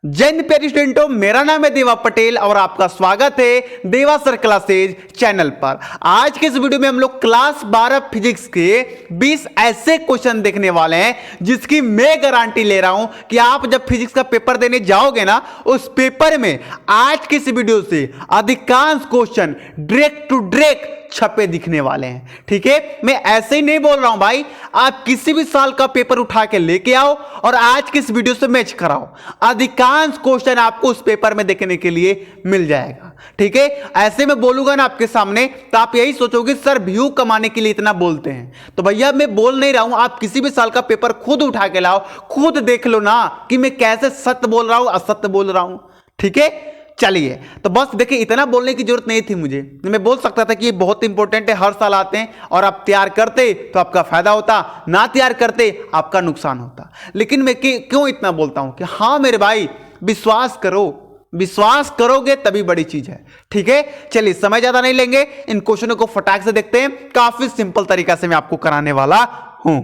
जय प्यारे स्टूडेंटों, मेरा नाम है देवा पटेल और आपका स्वागत है देवा सर क्लासेज चैनल पर। आज के इस वीडियो में हम लोग क्लास 12 फिजिक्स के 20 ऐसे क्वेश्चन देखने वाले हैं जिसकी मैं गारंटी ले रहा हूं कि आप जब फिजिक्स का पेपर देने जाओगे ना, उस पेपर में आज के इस वीडियो से अधिकांश क्वेश्चन डायरेक्ट टू डायरेक्ट छपे दिखने वाले हैं। ठीक है, मैं ऐसे ही नहीं बोल रहा हूं भाई, आप किसी भी साल का पेपर उठा के लेके आओ और आज के इस वीडियो से मैच कराओ, अधिकांश क्वेश्चन आपको उस पेपर में देखने के लिए मिल जाएगा। ठीक है, ऐसे में बोलूंगा ना आपके सामने तो आप यही सोचोगे सर व्यू कमाने के लिए इतना बोलते हैं। तो भैया मैं बोल नहीं रहा हूं, आप किसी भी साल का पेपर खुद उठा के लाओ, खुद देख लो ना कि मैं कैसे सत्य बोल रहा हूं असत्य बोल रहा हूं। ठीक है, चलिए तो बस देखिए, इतना बोलने की जरूरत नहीं थी मुझे। मैं बोल सकता था कि ये बहुत इंपॉर्टेंट है, हर साल आते हैं और आप तैयार करते तो आपका फायदा होता, ना तैयार करते आपका नुकसान होता। लेकिन मैं क्यों इतना बोलता हूं कि हाँ मेरे भाई विश्वास करो, विश्वास करोगे तभी बड़ी चीज है। ठीक है, चलिए समय ज्यादा नहीं लेंगे, इन क्वेश्चनों को फटाक से देखते हैं। काफी सिंपल तरीका से मैं आपको कराने वाला हूं।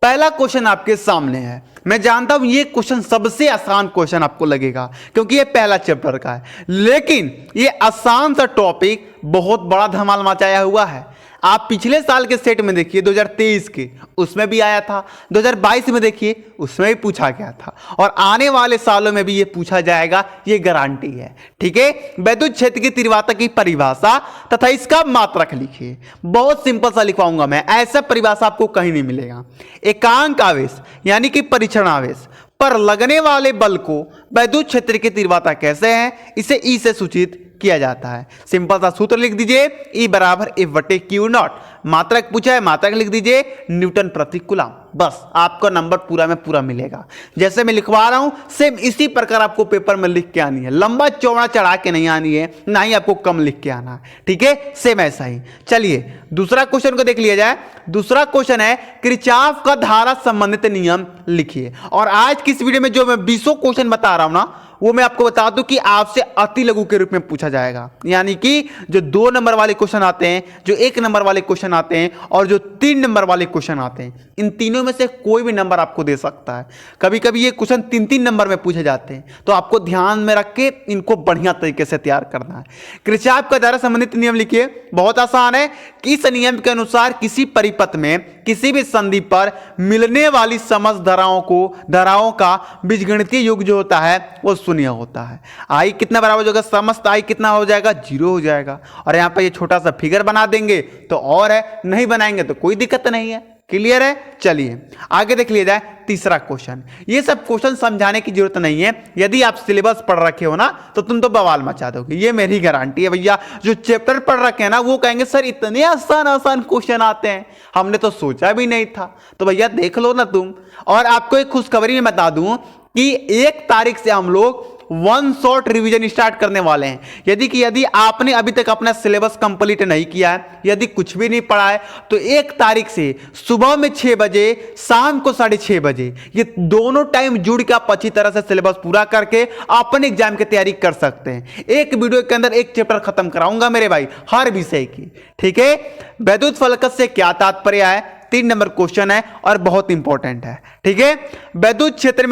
पहला क्वेश्चन आपके सामने है। मैं जानता हूं ये क्वेश्चन सबसे आसान क्वेश्चन आपको लगेगा क्योंकि ये पहला चैप्टर का है, लेकिन ये आसान सा टॉपिक बहुत बड़ा धमाल मचाया हुआ है। आप पिछले साल के सेट में देखिए 2023 के, उसमें भी आया था, 2022 में देखिए उसमें भी पूछा गया था, और आने वाले सालों में भी ये पूछा जाएगा, ये गारंटी है। ठीक है, वैद्युत क्षेत्र की तीव्रता की परिभाषा तथा इसका मात्रक लिखिए। बहुत सिंपल सा लिखवाऊंगा मैं, ऐसा परिभाषा आपको कहीं नहीं मिलेगा। एकांक आवेश यानी कि परीक्षण आवेश पर लगने वाले बल को वैद्युत क्षेत्र की तीव्रता कैसे है, इसे ई से सूचित किया जाता है। सिंपल सा सूत्र लिख दीजिए, E बराबर F बटे क्यू नॉट। मात्रक पूछा है, मात्रक लिख दीजिए न्यूटन प्रति कूलम। बस आपको नंबर पूरा में पूरा मिलेगा। जैसे मैं लिखवा रहा हूं सेम इसी प्रकार आपको पेपर में लिख के आनी है, लंबा चौड़ा चढ़ा के नहीं आनी है, ना ही आपको कम लिख के आना है। ठीक है, सेम ऐसा ही। चलिए दूसरा क्वेश्चन को देख लिया जाए। दूसरा क्वेश्चन है किरचॉफ का धारा संबंधित नियम लिखिए। और आज की इस वीडियो में जो मैं 20 क्वेश्चन बता रहा हूं ना, वो मैं आपको बता दूं कि आपसे अति लघु के रूप में पूछा जाएगा। यानी कि जो 2 नंबर वाले क्वेश्चन आते हैं, जो 1 नंबर वाले क्वेश्चन आते हैं और जो 3 नंबर वाले क्वेश्चन आते हैं, इन तीनों में से कोई भी नंबर आपको दे सकता है। कभी कभी ये क्वेश्चन 3-3 नंबर में पूछे जाते हैं, तो आपको ध्यान में रख के इनको बढ़िया तरीके से तैयार करना है। किरचॉफ का धारा संबंधित नियम लिखिए। बहुत आसान है कि इस नियम के अनुसार किसी परिपथ में किसी भी संधि पर मिलने वाली समस्त धाराओं का बीजगणितीय योग जो होता है वो शून्य होता है। आई कितना बराबर हो जाएगा, समस्त आई कितना हो जाएगा, 0 हो जाएगा। और यहां पर ये छोटा सा फिगर बना देंगे तो और है, नहीं बनाएंगे तो कोई दिक्कत नहीं है। क्लियर है, चलिए आगे देख लिया जाए। तीसरा क्वेश्चन, ये सब क्वेश्चन समझाने की जरूरत नहीं है, यदि आप सिलेबस पढ़ रखे हो ना तो तुम तो बवाल मचा दोगे, ये मेरी गारंटी है भैया। जो चैप्टर पढ़ रखे हैं ना वो कहेंगे सर इतने आसान आसान क्वेश्चन आते हैं, हमने तो सोचा भी नहीं था। तो भैया देख लो ना तुम। और आपको एक खुशखबरी में बता दूं कि 1 तारीख से हम लोग 1 शॉट रिवीजन स्टार्ट करने वाले हैं। यदि आपने अभी तक अपना सिलेबस कंप्लीट नहीं किया है, यदि कुछ भी नहीं पढ़ा है, तो 1 तारीख से सुबह में 6 बजे, शाम को 6:30 बजे, ये दोनों टाइम जुड़ के आप अच्छी तरह से सिलेबस पूरा करके अपने एग्जाम की तैयारी कर सकते हैं। एक वीडियो के अंदर 1 चैप्टर खत्म कराऊंगा मेरे भाई, हर विषय की। ठीक है, वैद्युत फलक से क्या तात्पर्य है, 3 नंबर क्वेश्चन है और बहुत इंपॉर्टेंट है। ठीक है, वैद्युत क्षेत्र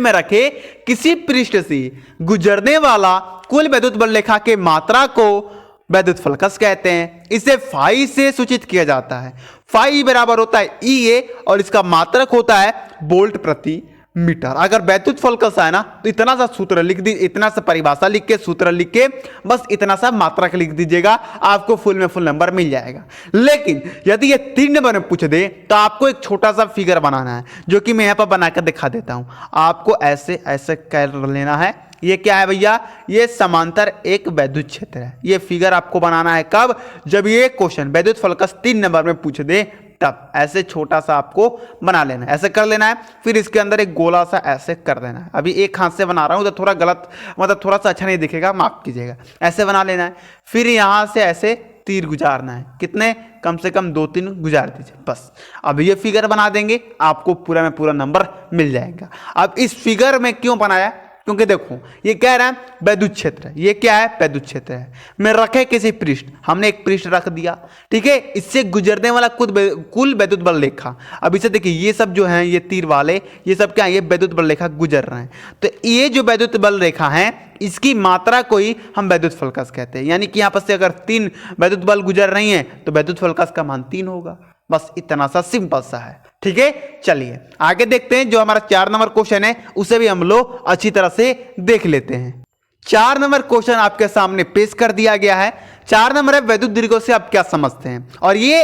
में रखे किसी पृष्ठ से गुजरने वाला कुल वैद्युत बल रेखा के मात्रा को वैद्युत फलकस कहते हैं। इसे फाई से सूचित किया जाता है। फाई बराबर होता है EA और इसका मात्रक होता है वोल्ट प्रति मीटर। अगर वैद्युत फलकस है ना तो इतना सा सूत्र लिख दी, इतना सा परिभाषा लिख के, सूत्र लिख के, बस इतना सा मात्रक लिख दीजिएगा, आपको फुल में फुल नंबर मिल जाएगा। लेकिन यदि ये 3 नंबर में पूछ दे तो आपको एक छोटा सा फिगर बनाना है, जो कि मैं यहां पर बनाकर दिखा देता हूं। आपको ऐसे ऐसे कर लेना है। ये क्या है भैया, ये समांतर एक वैद्युत क्षेत्र है। ये फिगर आपको बनाना है कब, जब ये क्वेश्चन वैद्युत फलकस 3 नंबर में पूछ दे, तब ऐसे छोटा सा आपको बना लेना है, ऐसे कर लेना है। फिर इसके अंदर एक गोला सा ऐसे कर देना है। अभी एक हाथ से बना रहा हूं तो थोड़ा गलत, मतलब थोड़ा सा अच्छा नहीं दिखेगा, माफ कीजिएगा। ऐसे बना लेना है, फिर यहां से ऐसे तीर गुजारना है। कितने, कम से कम 2-3 गुजार दीजिए बस। अब ये फिगर बना देंगे, आपको पूरा में पूरा नंबर मिल जाएगा। अब इस फिगर में क्यों बनाया, क्योंकि देखो ये कह रहा है वैद्युत क्षेत्र, ये क्या है वैद्युत क्षेत्र है, मैं रखे किसी पृष्ठ, हमने एक पृष्ठ रख दिया, ठीक है, इससे गुजरने वाला कुल वैद्युत बल रेखा। अब इसे देखिए ये सब जो है ये तीर वाले ये सब क्या है, ये वैद्युत बल रेखा गुजर रहे हैं, तो ये जो वैद्युत बल रेखा है इसकी मात्रा को ही हम वैद्युत फलकस कहते हैं। यानी कि यहां पर से अगर 3 वैद्युत बल गुजर रही हैं तो वैद्युत फलकस का मान 3 होगा। बस इतना सा सिंपल सा है, ठीक है। चलिए आगे देखते हैं, जो हमारा 4 नंबर क्वेश्चन है उसे भी हम लोग अच्छी तरह से देख लेते हैं। 4 नंबर क्वेश्चन आपके सामने पेश कर दिया गया है। 4 नंबर है वैद्युत दीर्घों से आप क्या समझते हैं, और ये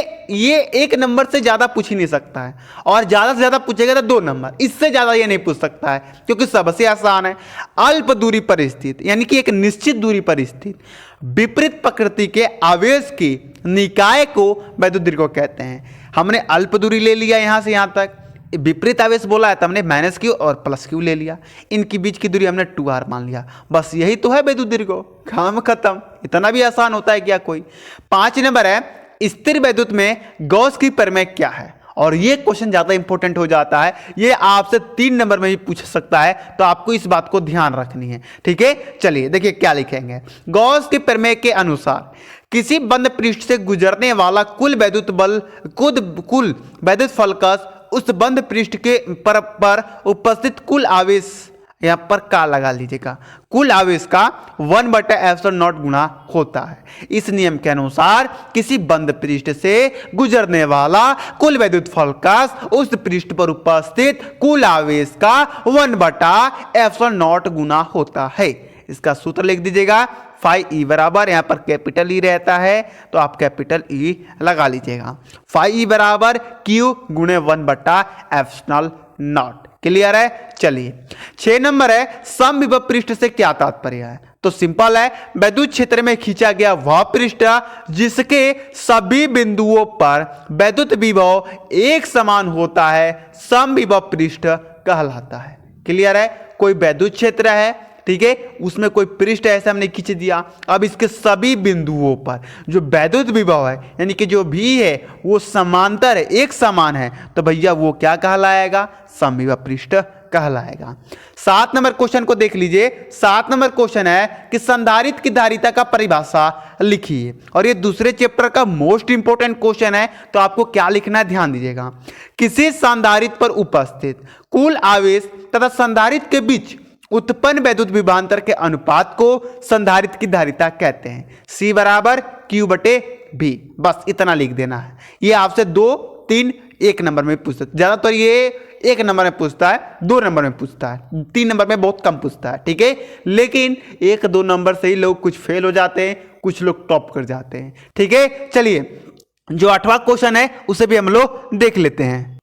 1 नंबर से ज्यादा पूछ ही नहीं सकता है, और ज्यादा से ज्यादा पूछेगा तो 2 नंबर, इससे ज्यादा ये नहीं पूछ सकता है क्योंकि सबसे आसान है। अल्प दूरी पर स्थित, यानी कि एक निश्चित दूरी पर स्थित विपरीत प्रकृति के आवेश की निकाय को वैद्युत दीर्घ कहते हैं। हमने अल्प दूरी ले लिया यहां से यहां तक, विपरीत आवेश बोला है तो हमने -q और +q ले लिया, इनके बीच की दूरी हमने 2r मान लिया। बस यही तो है वैद्युत दीर्घ, काम खत्म। इतना भी आसान होता है क्या कोई। 5 नंबर है स्थिर वैद्युत में गॉस की प्रमेय क्या है, और ये क्वेश्चन ज्यादा इंपॉर्टेंट हो जाता है, ये आपसे 3 नंबर में भी पूछ सकता है, तो आपको इस बात को ध्यान रखनी है, ठीक है। चलिए देखिए क्या लिखेंगे। गॉस के प्रमेय के अनुसार किसी बंद पृष्ठ से गुजरने वाला कुल वैद्युत बल कुल वैद्युत फलकस उस बंद पृष्ठ के पर उपस्थित कुल आवेश, यहां पर का लगा लीजिएगा, कुल आवेश का 1/ε0 गुना होता है। इस नियम के अनुसार किसी बंद पृष्ठ से गुजरने वाला कुल वैद्युत फलकस उस पृष्ठ पर उपस्थित कुल आवेश का 1/ε0 गुना होता है। इसका सूत्र लिख दीजिएगा, फाई ई बराबर, यहां पर कैपिटल ई रहता है तो आप कैपिटल ई लगा लीजिएगा। फाई ई बराबर Q गुणे 1/ε0। क्लियर है। चलिए 6 नंबर है समविभव पृष्ठ से क्या तात्पर्य है, तो सिंपल है, वैद्युत क्षेत्र में खींचा गया वह पृष्ठ जिसके सभी बिंदुओं पर वैद्युत विभव एक समान होता है समविभव पृष्ठ कहलाता है। क्लियर है। कोई वैद्युत क्षेत्र है, ठीक है, उसमें कोई पृष्ठ ऐसा हमने खींच दिया, अब इसके सभी बिंदुओं पर जो वैद्युत विभव है यानी कि जो भी है वो समांतर है, एक समान है, तो भैया वो क्या कहलाएगा, समविभव पृष्ठ कहलाएगा। 7 नंबर क्वेश्चन को देख लीजिए। 7 नंबर क्वेश्चन है कि संधारित्र की धारिता का परिभाषा लिखिए, और ये दूसरे चैप्टर का मोस्ट इंपोर्टेंट क्वेश्चन है, तो आपको क्या लिखना है ध्यान दीजिएगा। किसी संधारित्र पर उपस्थित कुल आवेश तथा संधारित्र के बीच उत्पन्न वैद्युत विभवांतर के अनुपात को संधारित्र की धारिता कहते हैं। C बराबर Q/V, बस इतना लिख देना है। ये आपसे 2, 3, 1 नंबर में पूछता है, ज्यादातर ये 1 नंबर में पूछता है, 2 नंबर में पूछता है, 3 नंबर में बहुत कम पूछता है, ठीक है। लेकिन 1-2 नंबर से ही लोग कुछ फेल हो जाते हैं, कुछ लोग टॉप कर जाते हैं, ठीक है। चलिए जो 8वां क्वेश्चन है उसे भी हम लोग देख लेते हैं।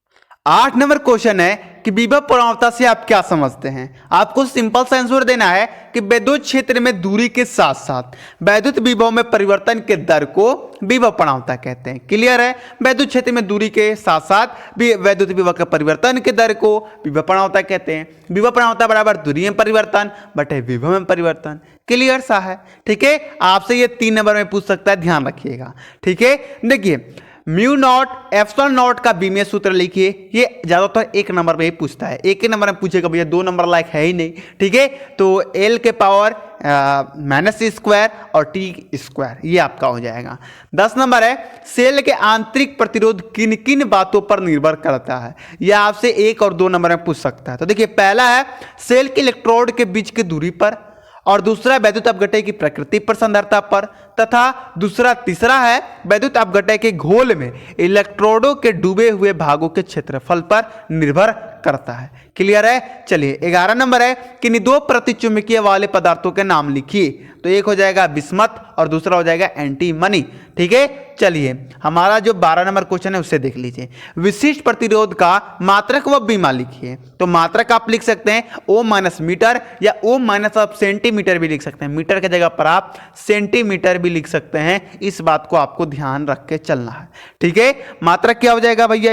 8 नंबर क्वेश्चन है कि विभव प्रवणता से आप क्या समझते हैं। आपको सिंपल सा आंसर देना है कि वैद्युत क्षेत्र में दूरी के साथ साथ वैद्युत विभव में परिवर्तन के दर को विभव प्रवणता कहते हैं। क्लियर है। वैद्युत क्षेत्र में दूरी के साथ साथ वैद्युत विभव के परिवर्तन के दर को विभव प्रवणता कहते हैं। विभव प्रवणता बराबर दूरी में परिवर्तन बटे विभव में परिवर्तन। क्लियर सा है, ठीक है। आपसे ये 3 नंबर में पूछ सकता है, ध्यान रखिएगा, ठीक है। देखिए μ0 का बीमीय सूत्र लिखिए, ये ज्यादातर 1 नंबर में ही पूछता है, 1 नंबर में पूछेगा भैया, 2 नंबर लायक है ही नहीं, ठीक है। तो L के पावर -c² और t², ये आपका हो जाएगा। 10 नंबर है सेल के आंतरिक प्रतिरोध किन किन बातों पर निर्भर करता है। यह आपसे 1 और 2 नंबर में पूछ सकता है। तो देखिए पहला है सेल के इलेक्ट्रोड के बीच की दूरी पर, और दूसरा वैद्युत अपघटय की प्रकृति पर सांद्रता पर, तथा तीसरा है वैद्युत अपघटय के घोल में इलेक्ट्रोडों के डूबे हुए भागों के क्षेत्रफल पर निर्भर करता है। क्लियर है। चलिए 11 नंबर है कि 2 प्रतिचुंबकीय वाले पदार्थों के नाम लिखिए। तो एक हो जाएगा बिस्मथ और दूसरा हो जाएगा एंटीमनी, ठीक है। चलिए हमारा जो 12 नंबर क्वेश्चन है उससे देख लीजिए। विशिष्ट प्रतिरोध का मात्रक व बीमा लिखिए। तो मात्रक आप लिख सकते हैं O- मीटर या O- आप सेंटीमीटर भी लिख सकते हैं, मीटर की जगह पर आप सेंटीमीटर भी लिख सकते हैं। इस बात को आपको ध्यान रख के चलना है, ठीक है। मात्रक क्या हो जाएगा भैया,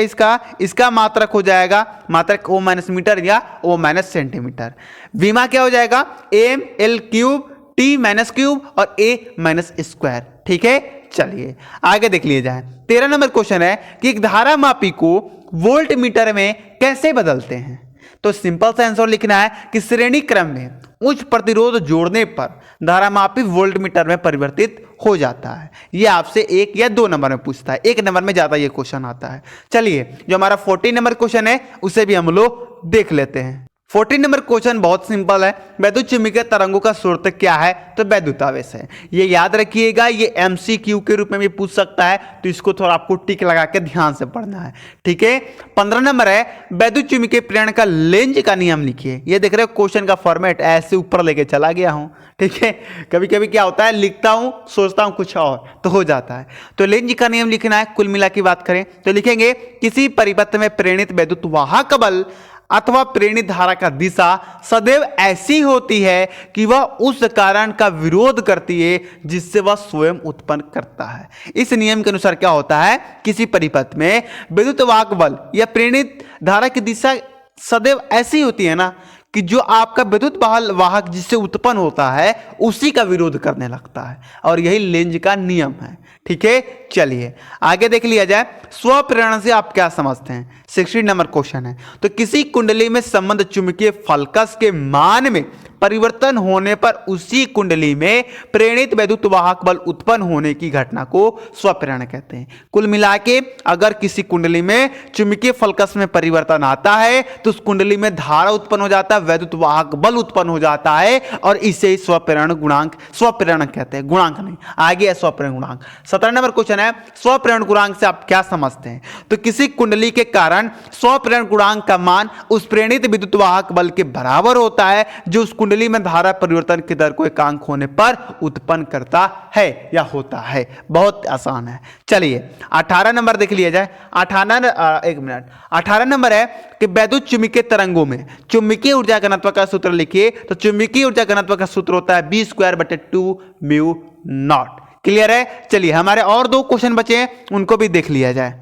इसका मात्रक हो जाएगा मात्रक O- मीटर या O- सेंटीमीटर। बीमा क्या हो जाएगा mL³ T-³ और A-², ठीक है। चलिए आगे देख लिए जाए। 13 नंबर क्वेश्चन है कि एक धारा मापी को वोल्ट मीटर में कैसे बदलते हैं। तो सिंपल सा आंसर लिखना है कि श्रेणी क्रम में उच्च प्रतिरोध जोड़ने पर धारामापी वोल्टमीटर में परिवर्तित हो जाता है। ये आपसे 1 या 2 नंबर में पूछता है, 1 नंबर में ज्यादा ये क्वेश्चन आता है। चलिए जो हमारा 14 नंबर क्वेश्चन है उसे भी हम लोग देख लेते हैं। 14 नंबर क्वेश्चन बहुत सिंपल है। वैद्युत चुंबकीय तरंगों का स्रोत क्या है? तो वैद्युतावेश है। ये याद रखिएगा, ये एमसीक्यू के रूप में भी पूछ सकता है, तो इसको थोड़ा आपको टिक लगा के ध्यान से पढ़ना है, ठीक है। 15 नंबर है वैद्युत चुंबकीय प्रेरण का लेंज का नियम लिखिए। ये देख रहे हो क्वेश्चन का फॉर्मेट ऐसे ऊपर लेके चला गया हूं, ठीक है। कभी कभी क्या होता है, लिखता हूं सोचता हूं कुछ और तो हो जाता है। तो लेंज का नियम लिखना है। कुल मिला की बात करें तो लिखेंगे किसी परिपथ में प्रेरित वैद्युत वाहक बल अथवा प्रेरित धारा का दिशा सदैव ऐसी होती है कि वह उस कारण का विरोध करती है जिससे वह स्वयं उत्पन्न करता है। इस नियम के अनुसार क्या होता है, किसी परिपथ में विद्युत वाहक बल या प्रेरित धारा की दिशा सदैव ऐसी होती है ना कि जो आपका विद्युत वाहक जिससे उत्पन्न होता है उसी का विरोध करने लगता है, और यही लेंज का नियम है, ठीक है। चलिए आगे देख लिया जाए। स्वप्रेरण से आप क्या समझते हैं? 16 नंबर क्वेश्चन है। तो किसी कुंडली में संबंध चुंबकीय फलकस के मान में परिवर्तन होने पर उसी कुंडली में प्रेरित वैद्युत वाहक बल उत्पन्न होने की घटना को स्वप्रेरण कहते हैं। कुल मिला के अगर किसी कुंडली में चुंबकीय फलकस में परिवर्तन आता है तो उस कुंडली में धारा उत्पन्न हो जाता है, वैद्युत वाहक बल उत्पन्न हो जाता है, और इसे ही स्वप्रेरण गुणांक, स्वप्रेरण कहते हैं, गुणांक नहीं, आगे है स्वप्रेरण गुणांक। 17 नंबर क्वेश्चन है स्वप्रेरण गुणांक से आप क्या समझते हैं? तो किसी कुंडली के कारण स्वप्रेरण गुणांक का मान उस प्रेरित विद्युत वाहक बल के बराबर होता है जो उस कुंडली में धारा परिवर्तन की दर को एकांक होने पर उत्पन्न करता है या होता है। बहुत आसान है। चलिए 18 नंबर देख लिया जाए। 18 नंबर है कि वैद्युत चुंबकीय तरंगों में चुंबकीय ऊर्जा घनत्व का सूत्र लिखिए। तो चुंबकीय ऊर्जा घनत्व का सूत्र होता है B²/2μ0। क्लियर है? चलिए हमारे और 2 क्वेश्चन बचे हैं, उनको भी देख लिया जाए।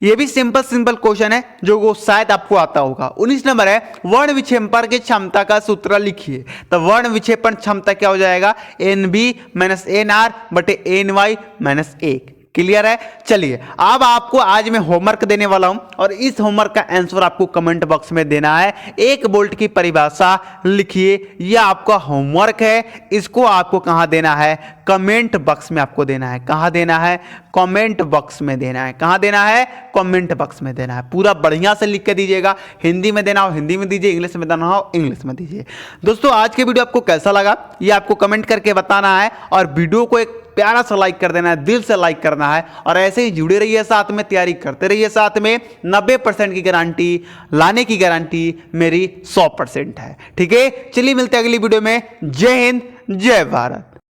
ये भी सिंपल क्वेश्चन है जो वो शायद आपको आता होगा। 19 नंबर है वर्ण विक्षेपण की क्षमता का सूत्र लिखिए। तो वर्ण विक्षेपण क्षमता क्या हो जाएगा? NB - NR/NY - 1। क्लियर है? चलिए अब आपको आज मैं होमवर्क देने वाला हूं, और इस होमवर्क का आंसर आपको कमेंट बॉक्स में देना है। 1 वोल्ट की परिभाषा लिखिए। यह आपका होमवर्क है। इसको आपको कहां देना है? कमेंट बॉक्स में आपको देना है। कहां देना है? कमेंट बॉक्स में देना है। कहां देना है? कमेंट बॉक्स में देना है। पूरा बढ़िया से लिख के दीजिएगा। हिंदी में देना हो हिंदी में दीजिए, इंग्लिश में देना हो इंग्लिश में दीजिए। दोस्तों आज के वीडियो आपको कैसा लगा ये आपको कमेंट करके बताना है, और वीडियो को एक प्यारा सा लाइक कर देना है, दिल से लाइक करना है, और ऐसे ही जुड़े रहिए साथ में, तैयारी करते रहिए साथ में। 90% की गारंटी, लाने की गारंटी मेरी 100% है, ठीक है। चलिए मिलते हैं अगली वीडियो में। जय हिंद, जय भारत।